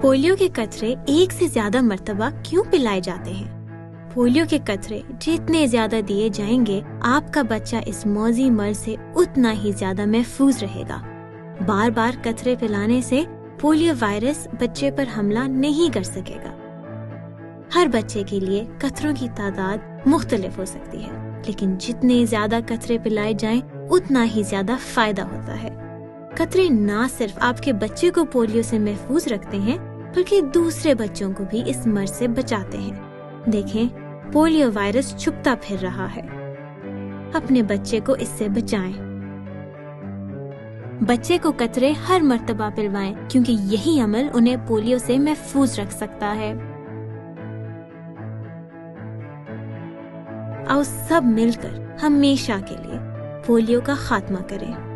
Polio के कतरे एक से ज्यादा मर्तबा क्यों पिलाए जाते हैं? पोलियो के कतरे जितने ज्यादा दिए जाएंगे, आपका बच्चा इस मौजी मर्ज से उतना ही ज्यादा महफूज रहेगा। बार बार कतरे पिलाने से पोलियो वायरस बच्चे पर हमला नहीं कर सकेगा। हर बच्चे के लिए कतरों की तादाद मुख्तलिफ हो सकती है, लेकिन जितने ज्यादा कतरे पिलाए जाएं, उतना ही ज्यादा फायदा होता है। कतरे ना सिर्फ आपके बच्चे को पोलियो से महफूज रखते हैं, बल्कि दूसरे बच्चों को भी इस मर्ज से बचाते हैं। देखें, पोलियो वायरस छुपता फिर रहा है। अपने बच्चे को इससे बचाएं। बच्चे को कतरे हर मर्तबा पिलवाएं, क्योंकि यही अमल उन्हें पोलियो से महफूज रख सकता है। आओ सब मिलकर हमेशा के लिए पोलियो का खात्मा करें।